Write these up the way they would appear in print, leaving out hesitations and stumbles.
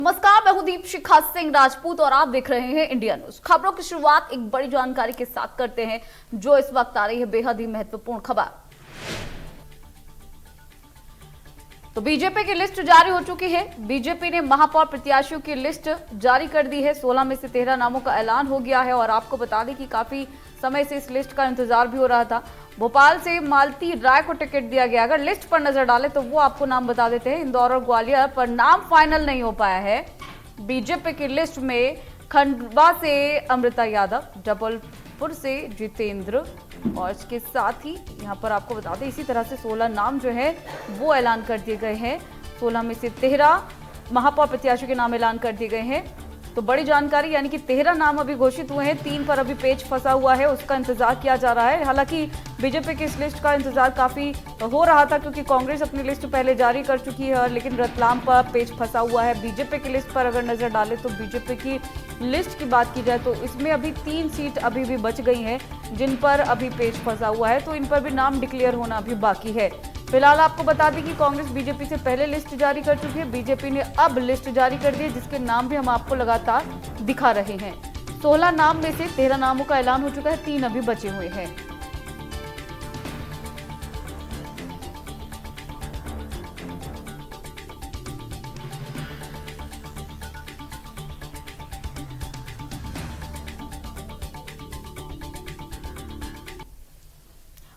नमस्कार, मैं हूं दीपशिखा सिंह राजपूत और आप देख रहे हैं इंडिया न्यूज। खबरों की शुरुआत एक बड़ी जानकारी के साथ करते हैं जो इस वक्त आ रही है बेहद ही महत्वपूर्ण खबर। तो बीजेपी की लिस्ट जारी हो चुकी है। बीजेपी ने महापौर प्रत्याशियों की लिस्ट जारी कर दी है। 16 में से 13 नामों का ऐलान हो गया है और आपको बता दें कि काफी समय से इस लिस्ट का इंतजार भी हो रहा था। भोपाल से मालती राय को टिकट दिया गया। अगर लिस्ट पर नजर डालें तो वो आपको नाम बता देते हैं। इंदौर और ग्वालियर पर नाम फाइनल नहीं हो पाया है। बीजेपी की लिस्ट में खंडवा से अमृता यादव, जबलपुर से जितेंद्र और इसके साथ ही यहाँ पर आपको बता दें इसी तरह से 16 नाम जो है वो ऐलान कर दिए गए हैं। 16 में से 13 महापौर प्रत्याशियों के नाम ऐलान कर दिए गए हैं। तो बड़ी जानकारी, यानी कि 13 नाम अभी घोषित हुए हैं। 3 पर अभी पेच फंसा हुआ है, उसका इंतजार किया जा रहा है। हालांकि बीजेपी की इस लिस्ट का इंतजार काफी हो रहा था क्योंकि कांग्रेस अपनी लिस्ट पहले जारी कर चुकी है, लेकिन रतलाम पर पेच फंसा हुआ है। बीजेपी की लिस्ट पर अगर नजर डालें तो बीजेपी की लिस्ट की बात की जाए तो इसमें अभी 3 सीट अभी भी बच गई हैं जिन पर अभी पेच फंसा हुआ है, तो इन पर भी नाम डिक्लेयर होना अभी बाकी है। फिलहाल आपको बता दें कि कांग्रेस बीजेपी से पहले लिस्ट जारी कर चुकी है। बीजेपी ने अब लिस्ट जारी कर दी है जिसके नाम भी हम आपको लगातार दिखा रहे हैं। 16 नाम में से 13 नामों का ऐलान हो चुका है, 3 अभी बचे हुए हैं।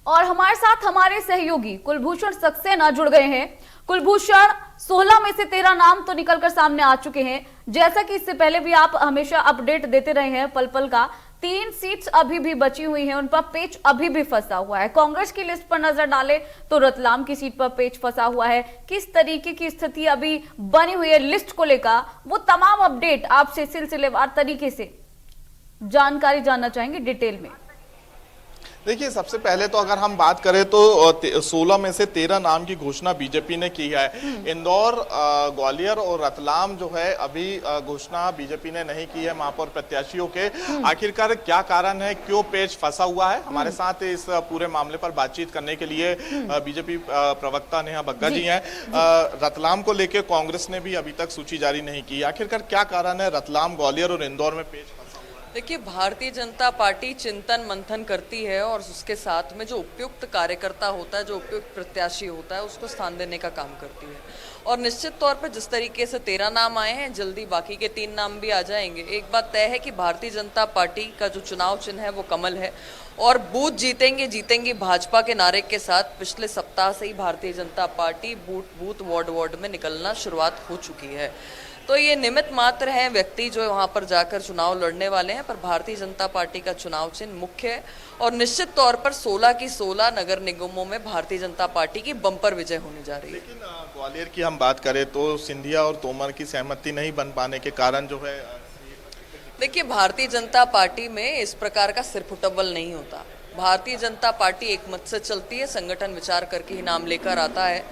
और हमारे साथ हमारे सहयोगी कुलभूषण सक्सेना जुड़ गए हैं। कुलभूषण, 16 में से 13 नाम तो निकलकर सामने आ चुके हैं। जैसा कि इससे पहले भी आप हमेशा अपडेट देते रहे हैं पल पल का, 3 सीट्स अभी भी बची हुई हैं, उन पर पेच अभी भी फंसा हुआ है। कांग्रेस की लिस्ट पर नजर डालें तो रतलाम की सीट पर पेच फंसा हुआ है। किस तरीके की स्थिति अभी बनी हुई है लिस्ट को लेकर, वो तमाम अपडेट आपसे सिलसिलेवार तरीके से जानकारी जानना चाहेंगे डिटेल में। देखिए, सबसे पहले तो अगर हम बात करें तो 16 में से 13 नाम की घोषणा बीजेपी ने की है। इंदौर, ग्वालियर और रतलाम जो है अभी घोषणा बीजेपी ने नहीं की है महापौर प्रत्याशियों के। आखिरकार क्या कारण है, क्यों पेच फंसा हुआ है? हमारे साथ इस पूरे मामले पर बातचीत करने के लिए बीजेपी प्रवक्ता नेहा बग्गा जी हैं। रतलाम को लेकर कांग्रेस ने भी अभी तक सूची जारी नहीं की। आखिरकार क्या कारण है रतलाम, ग्वालियर और इंदौर में पेच? देखिए, भारतीय जनता पार्टी चिंतन मंथन करती है और उसके साथ में जो उपयुक्त कार्यकर्ता होता है, जो उपयुक्त प्रत्याशी होता है, उसको स्थान देने का काम करती है। और निश्चित तौर पर जिस तरीके से 13 नाम आए हैं, जल्दी बाकी के 3 नाम भी आ जाएंगे। एक बात तय है कि भारतीय जनता पार्टी का जो चुनाव चिन्ह है वो कमल है और बूथ जीतेंगे जीतेंगे भाजपा के नारे के साथ पिछले सप्ताह से ही Bharatiya Janata party booth ward में निकलना शुरुआत हो चुकी है। तो ये निमित्त मात्र हैं व्यक्ति जो वहाँ पर जाकर चुनाव लड़ने वाले हैं, पर भारतीय जनता पार्टी का चुनाव चिन्ह मुख्य है और निश्चित तौर पर 16 की 16 नगर निगमों में भारतीय जनता पार्टी की बम्पर विजय होने जा रही है। लेकिन ग्वालियर की हम बात करें तो सिंधिया और तोमर की सहमति नहीं बन पाने के कारण जो है, देखिए, भारतीय जनता पार्टी में इस प्रकार का सिरफुटबल नहीं होता। भारतीय जनता पार्टी एक मत से चलती है, संगठन विचार करके ही नाम लेकर आता है।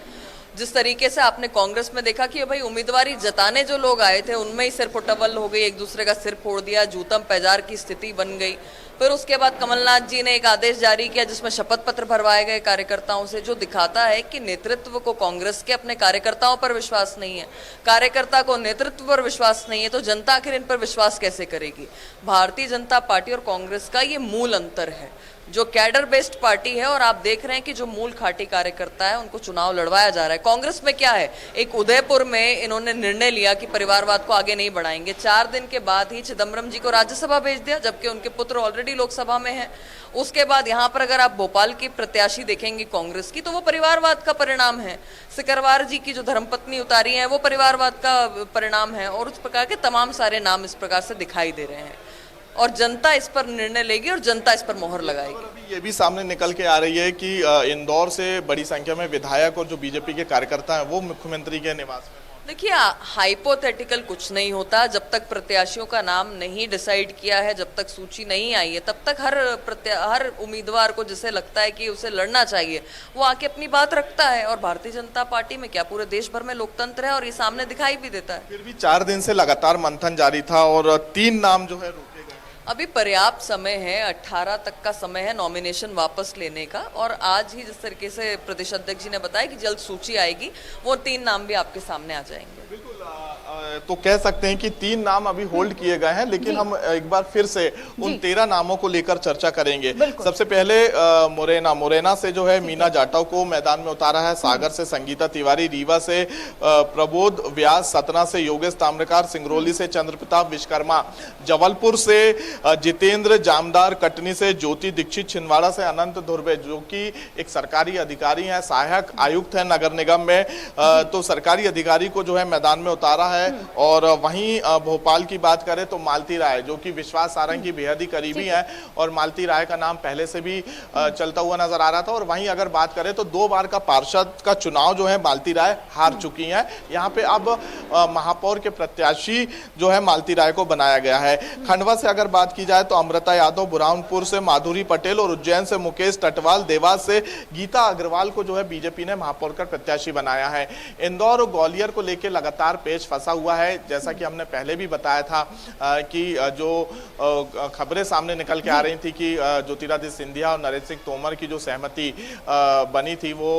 जिस तरीके से आपने कांग्रेस में देखा कि भाई उम्मीदवारी जताने जो लोग आए थे उनमें ही सिर फुटबल हो गई, एक दूसरे का सिर फोड़ दिया, जूतम पैजार की स्थिति बन गई। फिर उसके बाद कमलनाथ जी ने एक आदेश जारी किया जिसमें शपथ पत्र भरवाए गए कार्यकर्ताओं से, जो दिखाता है कि नेतृत्व को कांग्रेस के अपने कार्यकर्ताओं पर विश्वास नहीं है, कार्यकर्ता को नेतृत्व पर विश्वास नहीं है, तो जनता आखिर इन पर विश्वास कैसे करेगी? भारतीय जनता पार्टी और कांग्रेस का ये मूल अंतर है। जो कैडर बेस्ड पार्टी है और आप देख रहे हैं कि जो मूल खाटी कार्यकर्ता है उनको चुनाव लड़वाया जा रहा है। कांग्रेस में क्या है, एक उदयपुर में इन्होंने निर्णय लिया कि परिवारवाद को आगे नहीं बढ़ाएंगे। 4 दिन के बाद ही चिदम्बरम जी को राज्यसभा भेज दिया, जबकि उनके पुत्र ऑलरेडी लोकसभा में हैं। उसके बाद यहाँ पर अगर आप भोपाल की प्रत्याशी देखेंगे कांग्रेस की, तो वो परिवारवाद का परिणाम है। सिकरवार जी की जो धर्मपत्नी उतारी है वो परिवारवाद का परिणाम है और उस प्रकार के तमाम सारे नाम इस प्रकार से दिखाई दे रहे हैं और जनता इस पर निर्णय लेगी और जनता इस पर मोहर लगाएगी। अभी ये भी सामने निकल के आ रही है कि इंदौर से बड़ी संख्या में विधायक और जो बीजेपी के कार्यकर्ता हैं वो मुख्यमंत्री के निवास में। देखिए, हाइपोथेटिकल कुछ नहीं होता। जब तक प्रत्याशियों का नाम नहीं डिसाइड किया है, जब तक सूची नहीं आई है, तब तक हर उम्मीदवार को जिसे लगता है कि उसे लड़ना चाहिए वो आके अपनी बात रखता है। और भारतीय जनता पार्टी में क्या, पूरे देश भर में लोकतंत्र है और ये सामने दिखाई भी देता है। फिर भी 4 दिन से लगातार मंथन जारी था और 3 नाम जो है अभी पर्याप्त समय है, 18 तक का समय है नॉमिनेशन वापस लेने का। और आज ही जिस तरीके से प्रदेश अध्यक्ष जी ने बताया कि जल्द सूची आएगी, वो 3 नाम भी आपके सामने आ जाएंगे। बिल्कुल। तो कह सकते हैं कि 3 नाम अभी होल्ड किए गए हैं, लेकिन हम एक बार फिर से उन 13 नामों को लेकर चर्चा करेंगे। सबसे पहले मुरैना से जो है मीना जाटव को मैदान में उतारा है, सागर से संगीता तिवारी, रीवा से प्रबोध व्यास, सतना से योगेश ताम्रकार, सिंगरौली से चंद्रप्रताप विश्वकर्मा, जबलपुर से जितेंद्र जामदार, कटनी से ज्योति दीक्षित, छिंदवाड़ा से अनंत धुर्वे जो कि एक सरकारी अधिकारी हैं, सहायक आयुक्त है नगर निगम में, तो सरकारी अधिकारी को जो है मैदान में उतारा है। और वहीं भोपाल की बात करें तो मालती राय जो कि विश्वास सारंग की बेहद ही करीबी है, और मालती राय का नाम पहले से भी चलता हुआ नजर आ रहा था। और वहीं अगर बात करें तो 2 बार का पार्षद का चुनाव जो है मालती राय हार चुकी हैं। यहाँ पे अब महापौर के प्रत्याशी जो है मालती राय को बनाया गया है। खंडवा से अगर बात की जाए तो अमृता यादव, बुरहानपुर से माधुरी पटेल और उज्जैन से मुकेश टटवाल, देवास से गीता अग्रवाल को जो है बीजेपी ने महापौर का प्रत्याशी बनाया है। इंदौर और ग्वालियर को लेकर लगातार पेच फंसा हुआ है। जैसा कि हमने पहले भी बताया था कि जो खबरें सामने निकल के आ रही थी कि ज्योतिरादित्य सिंधिया और नरेंद्र सिंह तोमर की जो सहमति बनी थी वो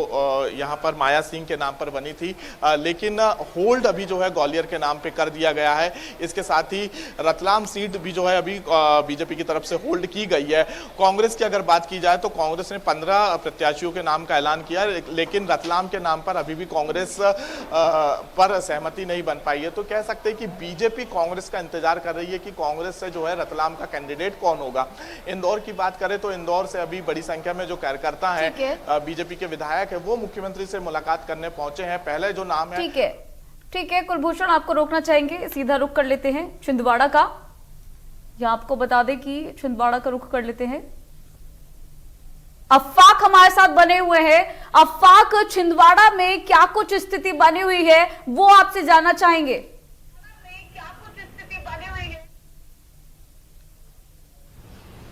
यहाँ पर माया सिंह के नाम पर बनी थी, लेकिन होल्ड अभी जो है ग्वालियर के नाम पे कर दिया गया है। इसके साथ ही रतलाम सीट भी जो है अभी बीजेपी की तरफ से होल्ड की गई है। कांग्रेस की अगर बात की जाए तो कांग्रेस ने 15 प्रत्याशियों के नाम का ऐलान किया, लेकिन रतलाम के नाम पर अभी भी कांग्रेस पर सहमति नहीं बन पाई है। तो कह सकते हैं कि बीजेपी कांग्रेस का इंतजार कर रही है कि कांग्रेस से जो है रतलाम का कैंडिडेट कौन होगा। इंदौर की बात करें तो इंदौर से अभी बड़ी संख्या में जो कार्यकर्ता है बीजेपी के विधायक है वो मुख्यमंत्री से मुलाकात करने पहुंचे हैं। पहले जो नाम है ठीक है कुलभूषण, आपको रोकना चाहेंगे, सीधा रुख कर लेते हैं छिंदवाड़ा का। या आपको बता दें कि छिंदवाड़ा का रुख कर लेते हैं। अफाक हमारे साथ बने हुए हैं। अफाक, छिंदवाड़ा में क्या कुछ स्थिति बनी हुई है वो आपसे जानना चाहेंगे।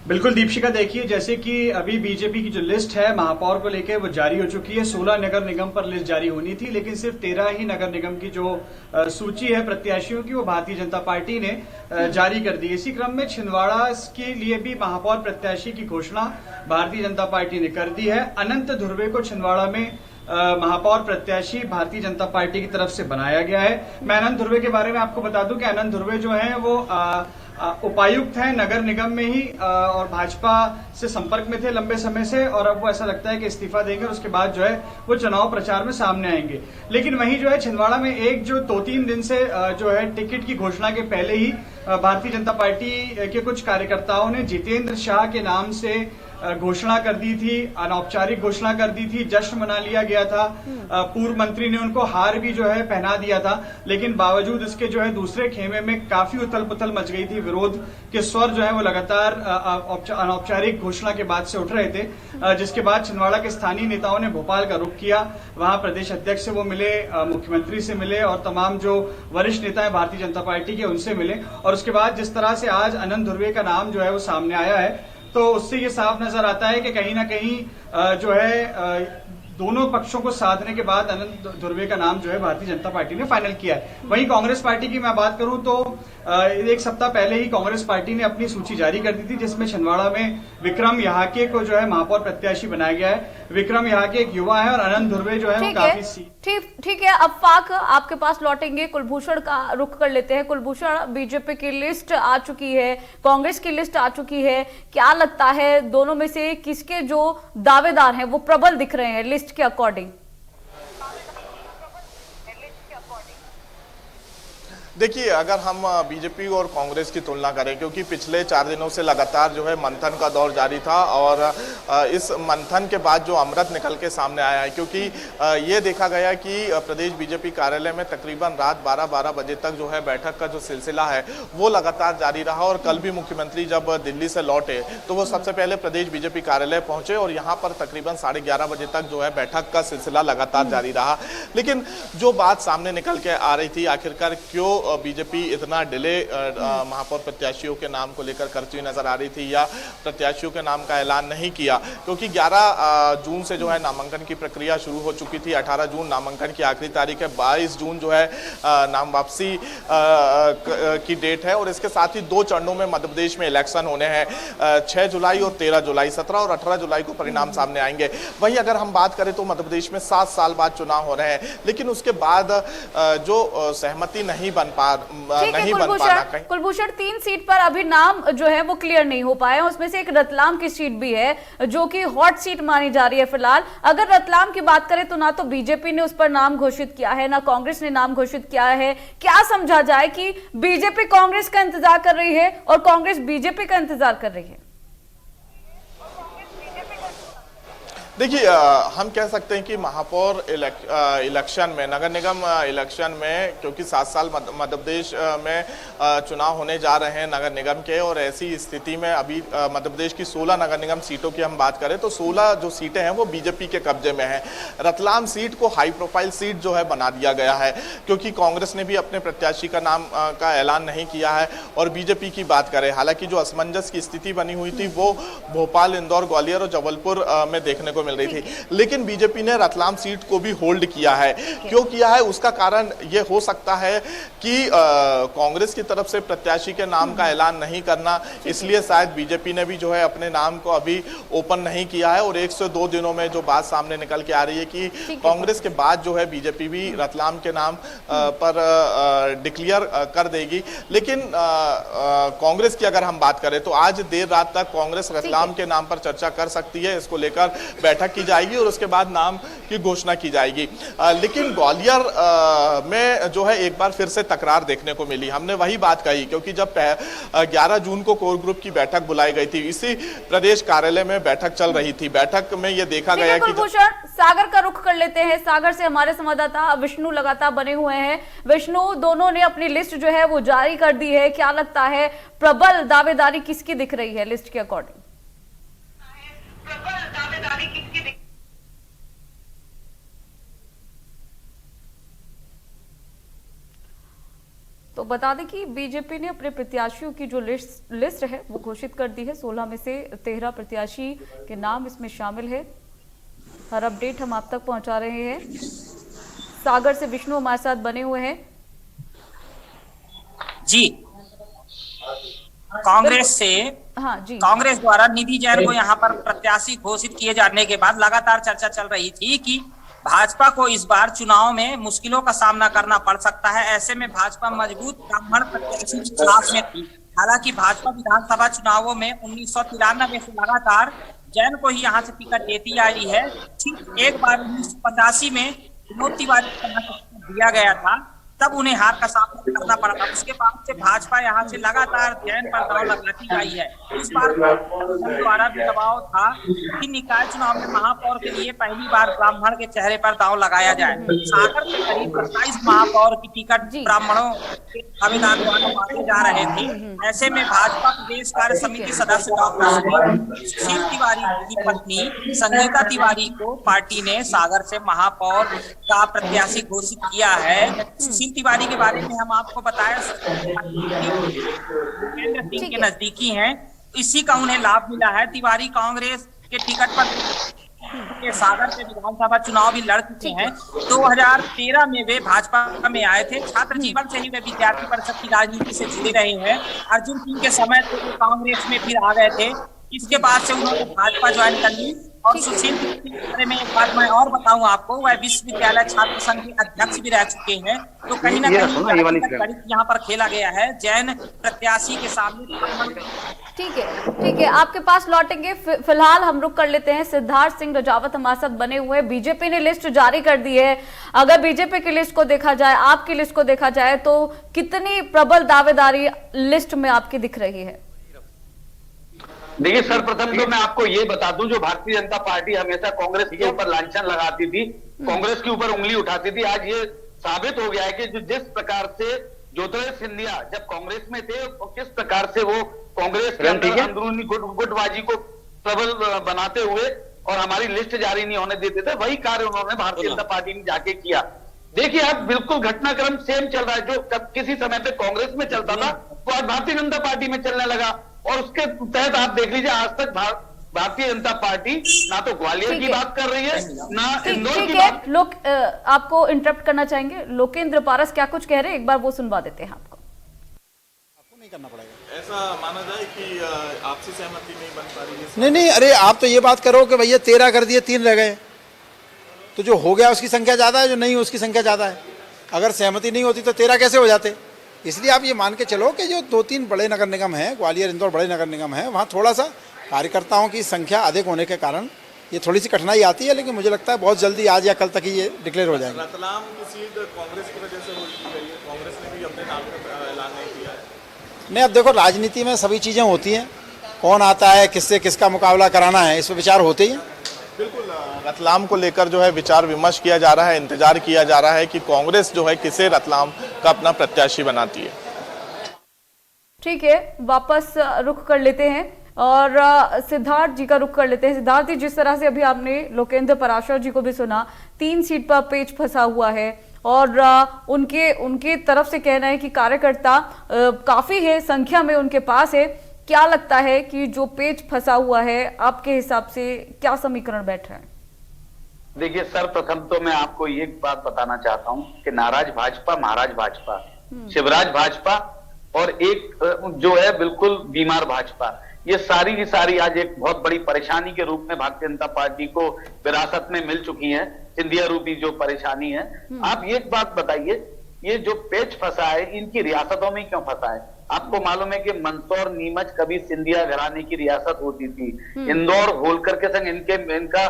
बिल्कुल दीपिका, देखिए जैसे कि अभी बीजेपी की जो लिस्ट है महापौर को लेकर वो जारी हो चुकी है। 16 नगर निगम पर लिस्ट जारी होनी थी, लेकिन सिर्फ 13 ही नगर निगम की जो सूची है प्रत्याशियों की वो भारतीय जनता पार्टी ने जारी कर दी। इसी क्रम में छिंदवाड़ा के लिए भी महापौर प्रत्याशी की घोषणा भारतीय जनता पार्टी ने कर दी है। अनंत धुर्वे को छिंदवाड़ा में महापौर प्रत्याशी भारतीय जनता पार्टी की तरफ से बनाया गया है। मैं अनंत धुर्वे के बारे में आपको बता दूं कि अनंत धुर्वे जो है वो उपायुक्त हैं नगर निगम में ही, और भाजपा से संपर्क में थे लंबे समय से, और अब वो ऐसा लगता है कि इस्तीफा देंगे और उसके बाद जो है वो चुनाव प्रचार में सामने आएंगे। लेकिन वहीं जो है छिंदवाड़ा में एक जो 2-3 दिन से जो है टिकट की घोषणा के पहले ही भारतीय जनता पार्टी के कुछ कार्यकर्ताओं ने जितेंद्र शाह के नाम से घोषणा कर दी थी, अनौपचारिक घोषणा कर दी थी, जश्न मना लिया गया था। पूर्व मंत्री ने उनको हार भी जो है पहना दिया था, लेकिन बावजूद इसके जो है दूसरे खेमे में काफी उथल पुथल मच गई थी। विरोध के स्वर जो है वो लगातार अनौपचारिक घोषणा के बाद से उठ रहे थे, जिसके बाद छिंदवाड़ा के स्थानीय नेताओं ने भोपाल का रुख किया। वहां प्रदेश अध्यक्ष से वो मिले, मुख्यमंत्री से मिले और तमाम जो वरिष्ठ नेता है भारतीय जनता पार्टी के उनसे मिले। और उसके बाद जिस तरह से आज अनंत धुर्वे का नाम जो है वो सामने आया है, तो उससे ये साफ नजर आता है कि कहीं ना कहीं जो है दोनों पक्षों को साधने के बाद अनंत धुर्वे का नाम जो है भारतीय जनता पार्टी ने फाइनल किया है। वहीं कांग्रेस पार्टी की मैं बात करूं तो एक सप्ताह पहले ही कांग्रेस पार्टी ने अपनी सूची जारी कर दी थी, जिसमें छिंदवाड़ा में विक्रम यहाके को जो है महापौर प्रत्याशी बनाया गया है। विक्रम यहाके एक युवा है और अनंत धुर्वे जो है काफी ठीक है। अफाक, आपके पास लौटेंगे, कुलभूषण का रुख कर लेते हैं। कुलभूषण, बीजेपी की लिस्ट आ चुकी है, कांग्रेस की लिस्ट आ चुकी है, क्या लगता है दोनों में से किसके जो दावेदार हैं वो प्रबल दिख रहे हैं लिस्ट के अकॉर्डिंग? देखिए, अगर हम बीजेपी और कांग्रेस की तुलना करें, क्योंकि पिछले 4 दिनों से लगातार जो है मंथन का दौर जारी था, और इस मंथन के बाद जो अमृत निकल के सामने आया है, क्योंकि ये देखा गया कि प्रदेश बीजेपी कार्यालय में तकरीबन रात 12 बजे तक जो है बैठक का जो सिलसिला है वो लगातार जारी रहा। और कल भी मुख्यमंत्री जब दिल्ली से लौटे तो वो सबसे पहले प्रदेश बीजेपी कार्यालय पहुंचे और यहाँ पर तकरीबन 11:30 बजे तक जो है बैठक का सिलसिला लगातार जारी रहा। लेकिन जो बात सामने निकल के आ रही थी, आखिरकार क्यों बीजेपी इतना डिले महापौर प्रत्याशियों के नाम को लेकर करती हुई नजर आ रही थी या प्रत्याशियों के नाम का ऐलान नहीं किया, क्योंकि 11 जून से जो है नामांकन की प्रक्रिया शुरू हो चुकी थी। 18 जून नामांकन की आखिरी तारीख है, 22 जून जो है नाम वापसी की डेट है और इसके साथ ही 2 चरणों में मध्य प्रदेश में इलेक्शन होने हैं, 6 जुलाई और 13 जुलाई, 17 और 18 जुलाई को परिणाम सामने आएंगे। वहीं अगर हम बात करें तो मध्य प्रदेश में 7 साल बाद चुनाव हो रहे हैं, लेकिन उसके बाद जो सहमति नहीं बन पाना। कुलभूषण 3 सीट पर अभी नाम जो है वो क्लियर नहीं हो पाए, उसमें से एक रतलाम की सीट भी है जो कि हॉट सीट मानी जा रही है फिलहाल। अगर रतलाम की बात करें तो ना तो बीजेपी ने उस पर नाम घोषित किया है, ना कांग्रेस ने नाम घोषित किया है। क्या समझा जाए कि बीजेपी कांग्रेस का इंतजार कर रही है और कांग्रेस बीजेपी का इंतजार कर रही है? देखिए, हम कह सकते हैं कि महापौर इलेक्शन में, नगर निगम इलेक्शन में, क्योंकि 7 साल मध्य प्रदेश में चुनाव होने जा रहे हैं नगर निगम के, और ऐसी स्थिति में अभी मध्य प्रदेश की 16 नगर निगम सीटों की हम बात करें तो 16 जो सीटें हैं वो बीजेपी के कब्जे में हैं। रतलाम सीट को हाई प्रोफाइल सीट जो है बना दिया गया है, क्योंकि कांग्रेस ने भी अपने प्रत्याशी का नाम का ऐलान नहीं किया है। और बीजेपी की बात करें, हालांकि जो असमंजस की स्थिति बनी हुई थी वो भोपाल, इंदौर, ग्वालियर और जबलपुर में देखने को मिल रही थी, लेकिन बीजेपी ने रतलाम सीट को भी होल्ड किया है। क्यों किया है उसका कारण ये हो सकता है कि कांग्रेस की तरफ से प्रत्याशी के नाम का ऐलान नहीं करना, इसलिए शायद बीजेपी ने भी जो है अपने नाम को अभी ओपन नहीं किया है। और 102 दिनों में जो बात सामने निकल के आ रही है कि कांग्रेस के बाद जो है बीजेपी भी रतलाम के नाम पर डिक्लेयर कर देगी। लेकिन कांग्रेस की अगर हम बात करें तो आज देर रात तक कांग्रेस रतलाम के नाम पर चर्चा कर सकती है, इसको लेकर बैठक की जाएगी और उसके बाद नाम की घोषणा की जाएगी। लेकिन ग्वालियर में जो है एक बार फिर से तकरार देखने को मिली। हमने वही बात कही, क्योंकि जब 11 जून को कोर ग्रुप की बैठक बुलाई गई थी, इसी प्रदेश कार्यालय में बैठक चल रही थी। बैठक में यह देखा गया कि सागर का रुख कर लेते हैं। सागर से हमारे संवाददाता विष्णु लगातार बने हुए हैं। विष्णु, दोनों ने अपनी लिस्ट जो है वो जारी कर दी है, क्या लगता है प्रबल दावेदारी किसकी दिख रही है लिस्ट के अकॉर्डिंग? तो बता दें कि बीजेपी ने अपने प्रत्याशियों की जो लिस्ट है वो घोषित कर दी है। 16 में से 13 प्रत्याशी के नाम इसमें शामिल है। हर अपडेट हम आप तक पहुंचा रहे हैं। सागर से विष्णु हमारे साथ बने हुए हैं। जी, कांग्रेस से हाँ जी, कांग्रेस द्वारा निधि जैन को यहाँ पर प्रत्याशी घोषित किए जाने के बाद लगातार चर्चा चल रही थी कि भाजपा को इस बार चुनाव में मुश्किलों का सामना करना पड़ सकता है। ऐसे में भाजपा मजबूत ब्राह्मण प्रत्याशी की तलाश में थी। हालांकि भाजपा विधानसभा चुनावों में 1993 से लगातार जैन को ही यहाँ से टिकट देती आई है। ठीक एक बार 1985 में विनोद तिवारी को दिया गया था, तब उन्हें हार का सामना करना पड़ा था। उसके बाद से भाजपा यहाँ से लगातार जैन पर दांव लगाती आई है। इस बार द्वारा भी दबाव था कि निकाय चुनाव में महापौर के लिए पहली बार ब्राह्मण के चेहरे पर दांव लगाया जाए। सागर के करीब 27 महापौर की टिकट ब्राह्मणों के आवेदन द्वारा मांगे जा रहे थे। ऐसे में भाजपा प्रदेश कार्य समिति सदस्य डॉक्टर सुशील तिवारी की पत्नी संगीता तिवारी को पार्टी ने सागर से महापौर का प्रत्याशी घोषित किया है। सुशील तिवारी के बारे में हम आपको बताया, भूपेंद्र सिंह के नजदीकी हैं, इसी का उन्हें लाभ मिला है। तिवारी कांग्रेस के टिकट पर के सागर से विधानसभा चुनाव भी लड़ चुके हैं। 2013 में वे भाजपा में आए थे। छात्र जीवन से ही वे विद्यार्थी परिषद की राजनीति से जुड़े रहे हैं। अर्जुन सिंह के समय तो वो कांग्रेस में फिर आ गए थे। इसके बाद से उन्होंने भाजपा ज्वाइन कर ली। और सुशील के बारे में एक बात मैं और बताऊं आपको, वह विश्वविद्यालय छात्र संघ के अध्यक्ष भी रह चुके हैं। तो कहीं ना कहीं यहाँ पर खेला गया है जैन प्रत्याशी के सामने। ठीक है, आपके पास लौटेंगे। फिलहाल हम रुक कर लेते हैं। सिद्धार्थ सिंह रजावत हमारे साथ बने हुए हैं। बीजेपी ने लिस्ट जारी कर दी है। अगर बीजेपी की लिस्ट को देखा जाए, आपकी लिस्ट को देखा जाए, तो कितनी प्रबल दावेदारी लिस्ट में आपकी दिख रही है? देखिए, सर्वप्रथम तो मैं आपको ये बता दूं, जो भारतीय जनता पार्टी हमेशा कांग्रेस के ऊपर लांछन लगाती थी, कांग्रेस के ऊपर उंगली उठाती थी, आज ये साबित हो गया है कि जिस प्रकार से ज्योतिरादित्य सिंधिया जब कांग्रेस में थे और किस प्रकार से वो कांग्रेस के अंदर अंदरूनी गुटबाजी को प्रबल बनाते हुए और हमारी लिस्ट जारी नहीं होने देते थे, वही कार्य उन्होंने भारतीय जनता पार्टी ने जाके किया। देखिए आप बिल्कुल घटनाक्रम सेम चल रहा है। जो किसी समय पे कांग्रेस में चलता था वो आज भारतीय जनता पार्टी में चलने लगा, और उसके तहत आप देख लीजिए आज तक भारतीय जनता पार्टी ना तो ग्वालियर की बात कर रही है ना इंदौर की बात। लोग आपको इंटरप्ट करना चाहेंगे, लोकेंद्र पारस क्या कुछ कह रहे हैं, एक बार वो सुनवा देते हैं आपको। नहीं करना पड़ेगा, ऐसा माना जाए कि आपसी सहमति नहीं बन पा रही है। नहीं नहीं, अरे आप तो ये बात करो कि भैया 13 कर दिए, 3 रह गए, तो जो हो गया उसकी संख्या ज़्यादा है, जो नहीं उसकी संख्या ज़्यादा है। अगर सहमति नहीं होती तो 13 कैसे हो जाते। इसलिए आप ये मान के चलो कि जो 2-3 बड़े नगर निगम हैं, ग्वालियर इंदौर बड़े नगर निगम हैं, वहाँ थोड़ा सा कार्यकर्ताओं की संख्या अधिक होने के कारण ये थोड़ी सी कठिनाई आती है, लेकिन मुझे लगता है बहुत जल्दी आज या कल तक ही ये डिक्लेयर हो जाएगा। रतलाम की सीट कांग्रेस की वजह से उल्टी गई है, कांग्रेस ने भी अपने नाम का ऐलान नहीं किया है। नहीं, अब देखो राजनीति में सभी चीज़ें होती हैं, कौन आता है, किससे किसका मुकाबला कराना है, इस पर विचार होते ही हैं। बिल्कुल, रतलाम को लेकर जो है विचार विमर्श किया जा रहा है, इंतजार किया जा रहा है कि कांग्रेस जो है किसे रतलाम का अपना प्रत्याशी बनाती है। ठीक है, वापस रुख कर लेते हैं और सिद्धार्थ जी का रुख कर लेते हैं। सिद्धार्थ जी, जिस तरह से अभी आपने लोकेंद्र पराशर जी को भी सुना, 3 सीट पर पेच फंसा हुआ है और उनके तरफ से कहना है कि कार्यकर्ता काफी है संख्या में उनके पास है। क्या लगता है कि जो पेच फंसा हुआ है, आपके हिसाब से क्या समीकरण बैठ रहा है? देखिए सर्वप्रथम तो मैं आपको ये बात बताना चाहता हूं कि नाराज भाजपा, महाराज भाजपा, शिवराज भाजपा और एक जो है बिल्कुल बीमार भाजपा, ये सारी की सारी आज एक बहुत बड़ी परेशानी के रूप में भारतीय जनता पार्टी को विरासत में मिल चुकी है। सिंधिया रूपी जो परेशानी है, आप ये बात बताइए, ये जो पेच फंसा है इनकी रियासतों में क्यों फंसा है? आपको मालूम है कि मंदसौर, नीमच कभी सिंधिया घराने की रियासत होती थी। इंदौर होलकर के संग इनका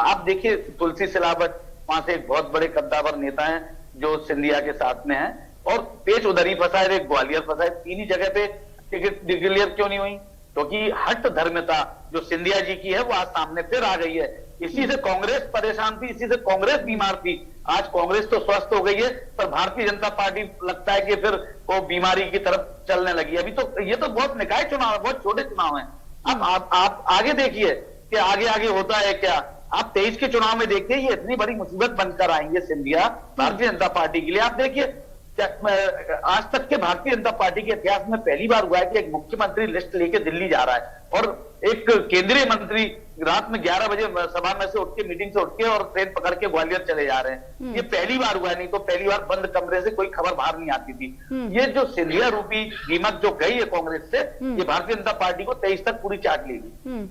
आप देखिए तुलसी सिलावट वहां से एक बहुत बड़े कद्दावर नेता हैं जो सिंधिया के साथ में है, और पेच उधर ही फंसा है, ग्वालियर फंसा है। 3 ही जगह पे टिकट डिक्लेयर क्यों नहीं हुई? क्योंकि हट धर्मिता जो सिंधिया जी की है वो आज सामने फिर आ गई है। इसी से कांग्रेस परेशान थी, इसी से कांग्रेस बीमार थी। आज कांग्रेस तो स्वस्थ हो गई है, पर भारतीय जनता पार्टी लगता है कि फिर वो बीमारी की तरफ चलने लगी। अभी तो ये तो बहुत निकाय चुनाव है, बहुत छोटे चुनाव है। अब आप आगे देखिए कि आगे आगे होता है क्या। आप 23 के चुनाव में देखिए, ये इतनी बड़ी मुसीबत बनकर आएंगे सिंधिया भारतीय जनता पार्टी के लिए। आप देखिए आज तक के भारतीय जनता पार्टी के इतिहास में पहली बार हुआ है कि एक मुख्यमंत्री लिस्ट लेके दिल्ली जा रहा है और एक केंद्रीय मंत्री रात में 11 बजे सभा में से उठ के, मीटिंग से उठ के और ट्रेन पकड़ के ग्वालियर चले जा रहे हैं। ये पहली बार हुआ है, नहीं तो पहली बार बंद कमरे से कोई खबर बाहर नहीं आती थी। ये जो सिंधिया रूपी दीमक जो गई है कांग्रेस से, ये भारतीय जनता पार्टी को 23 तक पूरी चाट लेगी।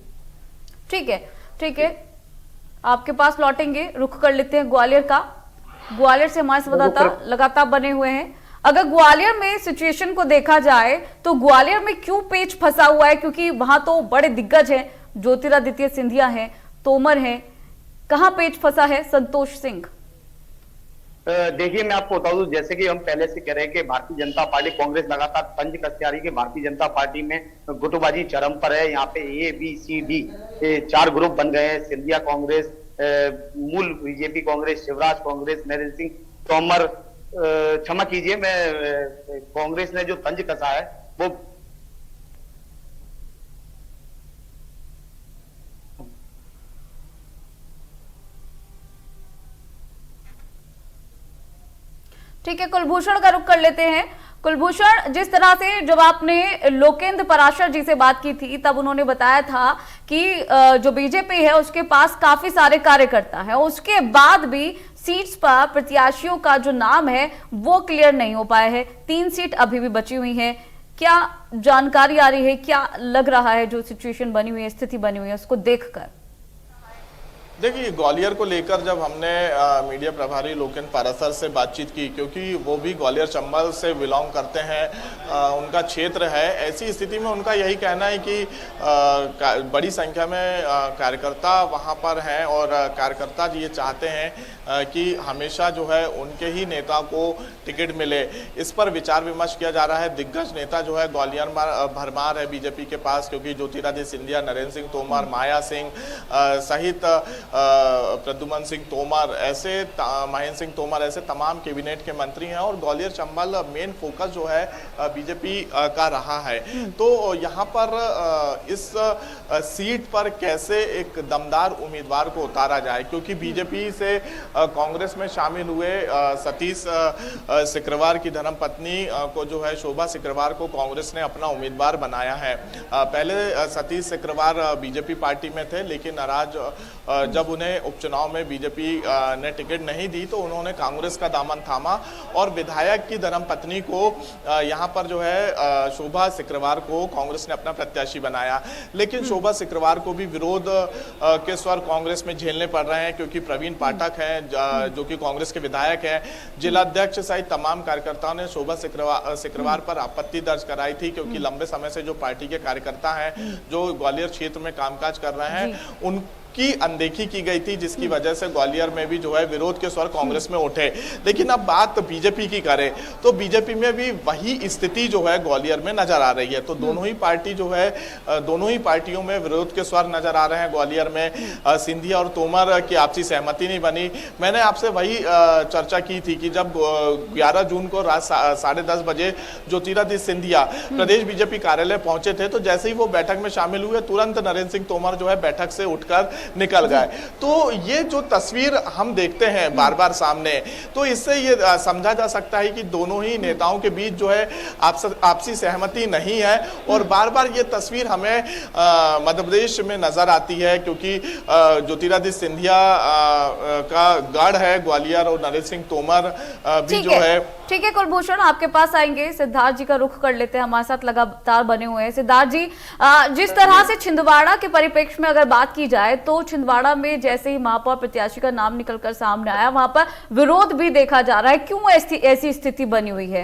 ठीक है, ठीक है, आपके पास लौटेंगे। रुख कर लेते हैं ग्वालियर का। ग्वालियर से हमारे संवाददाता लगातार बने हुए हैं। अगर ग्वालियर में सिचुएशन को देखा जाए तो ग्वालियर में क्यों पेच फंसा हुआ है? क्योंकि वहां तो बड़े दिग्गज हैं, ज्योतिरादित्य सिंधिया हैं, तोमर हैं। कहां पेच फंसा है संतोष सिंह? देखिए मैं आपको बता दूं, जैसे कि हम पहले से कह रहे हैं कि भारतीय जनता पार्टी, कांग्रेस लगातार तंज कसती आ रही है कि भारतीय जनता पार्टी में गुटबाजी चरम पर है। यहाँ पे ABCD 4 ग्रुप बन गए हैं। सिंधिया कांग्रेस, मूल बीजेपी कांग्रेस, शिवराज कांग्रेस, नरेंद्र सिंह तोमर, क्षमा कीजिए, मैं कांग्रेस ने जो तंज कसा है वो ठीक है, कुलभूषण का रुख कर लेते हैं। कुलभूषण, जिस तरह से जब आपने लोकेंद्र पराशर जी से बात की थी तब उन्होंने बताया था कि जो बीजेपी है उसके पास काफी सारे कार्यकर्ता हैं, उसके बाद भी सीट्स पर प्रत्याशियों का जो नाम है वो क्लियर नहीं हो पाया है। 3 सीट अभी भी बची हुई हैं। क्या जानकारी आ रही है, क्या लग रहा है जो सिचुएशन बनी हुई है, स्थिति बनी हुई है, उसको देखकर? देखिए ग्वालियर को लेकर जब हमने मीडिया प्रभारी लोकेंद्र पाराशर से बातचीत की, क्योंकि वो भी ग्वालियर चंबल से बिलोंग करते हैं, उनका क्षेत्र है, ऐसी स्थिति में उनका यही कहना है कि बड़ी संख्या में कार्यकर्ता वहां पर हैं और कार्यकर्ता ये चाहते हैं कि हमेशा जो है उनके ही नेता को टिकट मिले। इस पर विचार विमर्श किया जा रहा है। दिग्गज नेता जो है ग्वालियर में भरमार है बीजेपी के पास, क्योंकि ज्योतिरादित्य सिंधिया, नरेंद्र सिंह तोमर, माया सिंह सहित प्रद्युमन सिंह तोमर ऐसे, महेंद्र सिंह तोमर ऐसे तमाम कैबिनेट के मंत्री हैं और ग्वालियर चंबल मेन फोकस जो है बीजेपी का रहा है। तो यहाँ पर इस सीट पर कैसे एक दमदार उम्मीदवार को उतारा जाए, क्योंकि बीजेपी से कांग्रेस में शामिल हुए सतीश सिकरवार की धर्मपत्नी को जो है शोभा सिकरवार को कांग्रेस ने अपना उम्मीदवार बनाया है। पहले सतीश सिकरवार बीजेपी पार्टी में थे, लेकिन नाराज जब उन्हें उपचुनाव में बीजेपी ने टिकट नहीं दी तो उन्होंने कांग्रेस का दामन थामा और विधायक की धर्मपत्नी को यहाँ पर जो है शोभा सिकरवार को कांग्रेस ने अपना प्रत्याशी बनाया। लेकिन शोभा सिकरवार को भी विरोध के स्वर कांग्रेस में झेलने पड़ रहे हैं, क्योंकि प्रवीण पाठक हैं जो कि कांग्रेस के विधायक हैं, जिलाध्यक्ष सहित तमाम कार्यकर्ताओं ने शोभा सिकरवार पर आपत्ति दर्ज कराई थी, क्योंकि लंबे समय से जो पार्टी के कार्यकर्ता हैं जो ग्वालियर क्षेत्र में कामकाज कर रहे हैं उनकी अनदेखी की गई थी, जिसकी वजह से ग्वालियर में भी जो है विरोध के स्वर कांग्रेस में उठे। लेकिन अब बात बीजेपी की करें तो बीजेपी में भी वही स्थिति जो है ग्वालियर में नजर आ रही है। तो दोनों ही पार्टी जो है, दोनों ही पार्टियों में विरोध के स्वर नजर आ रहे हैं। ग्वालियर में सिंधिया और तोमर की आपसी सहमति नहीं बनी। मैंने आपसे वही चर्चा की थी कि जब 11 जून को रात 10:30 बजे ज्योतिरादित्य सिंधिया प्रदेश बीजेपी कार्यालय पहुंचे थे, तो जैसे ही वो बैठक में शामिल हुए तुरंत नरेंद्र सिंह तोमर जो है बैठक से उठकर निकल गए। तो ये जो तस्वीर हम देखते हैं बार बार सामने, तो इससे ये समझा जा सकता है कि दोनों ही नेताओं के बीच जो है आपसी सहमति नहीं है और बार बार ये तस्वीर हमें मध्य प्रदेश में नजर आती है, क्योंकि ज्योतिरादित्य सिंधिया का गढ़ है ग्वालियर और नरेंद्र सिंह तोमर भी जो है। ठीक है कुलभूषण, आपके पास आएंगे। सिद्धार्थ जी का रुख कर लेते हैं, हमारे साथ लगातार बने हुए हैं। सिद्धार्थ जी, जिस तरह से छिंदवाड़ा के परिप्रेक्ष्य में अगर बात की जाए तो छिंदवाड़ा में जैसे ही महापौर प्रत्याशी का नाम निकलकर सामने आया वहां पर विरोध भी देखा जा रहा है, क्यों ऐसी स्थिति बनी हुई है?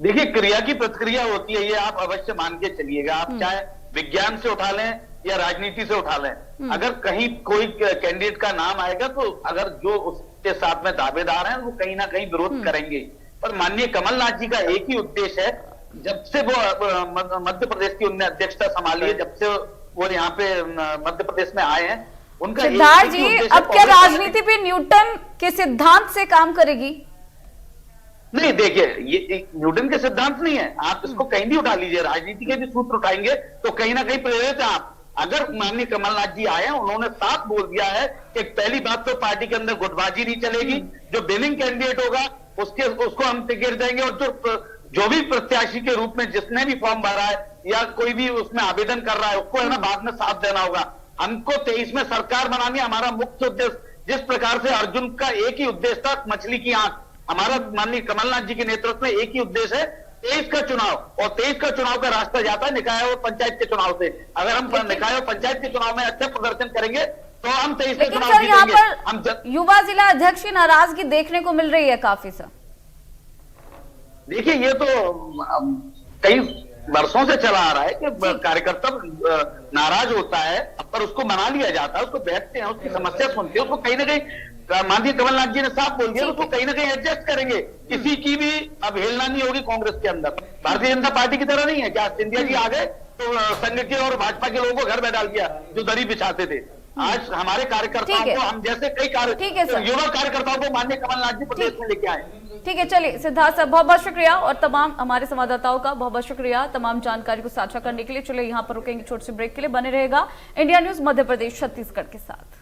देखिए, क्रिया की प्रतिक्रिया होती है, ये आप अवश्य मान के चलिएगा। आप चाहे विज्ञान से उठा लें या राजनीति से उठा लें, अगर कहीं कोई कैंडिडेट का नाम आएगा तो अगर जो उसके साथ में दावेदार हैं वो कहीं ना कहीं विरोध करेंगे। पर माननीय कमलनाथ जी का एक ही उद्देश्य है, जब से वो मध्य प्रदेश की उन्होंने अध्यक्षता संभाली है, जब से वो यहाँ पे मध्य प्रदेश में आए हैं, उनका सिद्धार्थ जी, अब क्या राजनीति भी न्यूटन के सिद्धांत से काम करेगी? नहीं, देखिए, ये न्यूटन के सिद्धांत नहीं है। आप इसको कहीं भी उठा लीजिए, राजनीति के भी सूत्र उठाएंगे तो कहीं ना कहीं प्रेरित है आप। अगर माननीय कमलनाथ जी आए हैं, उन्होंने साफ बोल दिया है कि पहली बात तो पार्टी के अंदर गुटबाजी नहीं चलेगी, जो विनिंग कैंडिडेट होगा उसको हम टिकट देंगे, और जो भी प्रत्याशी के रूप में जिसने भी फॉर्म भरा है या कोई भी उसमें आवेदन कर रहा है उसको है ना बाद में साथ देना होगा। हमको 23 में सरकार बनानी, हमारा मुख्य उद्देश्य, जिस प्रकार से अर्जुन का एक ही उद्देश्य था मछली की आंख, हमारा माननीय कमलनाथ जी के नेतृत्व में एक ही उद्देश्य है 23 का चुनाव, और 23 का चुनाव का रास्ता जाता है निकाय और पंचायत के चुनाव से। अगर हम निकाय और पंचायत के चुनाव में अच्छा प्रदर्शन करेंगे तो हम 23 के चुनाव जीतेंगे। हम युवा जिला अध्यक्ष की नाराजगी देखने को मिल रही है काफी सर। देखिए, ये तो कई वर्षों से चला आ रहा है कि कार्यकर्ता नाराज होता है पर उसको मना लिया जाता है, उसको बैठते हैं, उसकी समस्या सुनते हैं, उसको कहीं ना कहीं माननीय कमलनाथ जी ने साफ बोल दिया उसको कहीं ना कहीं एडजस्ट करेंगे। किसी की भी अवहेलना नहीं होगी कांग्रेस के अंदर। भारतीय जनता पार्टी की तरह नहीं है क्या सिंधिया जी आ गए तो संघ के और भाजपा के लोगों को घर में डाल दिया जो दरी बिछाते थे। आज हमारे कार्यकर्ताओं को, हम जैसे कई युवा कार्यकर्ताओं को माननीय कमलनाथ जी प्रदेश में लेके आए। ठीक है, चलिए सिद्धार्थ साहब, बहुत बहुत शुक्रिया, और तमाम हमारे संवाददाताओं का बहुत बहुत शुक्रिया तमाम जानकारी को साझा करने के लिए। चलिए यहाँ पर रुकेंगे छोटे से ब्रेक के लिए, बने रहेगा इंडिया न्यूज मध्य प्रदेश छत्तीसगढ़ के साथ।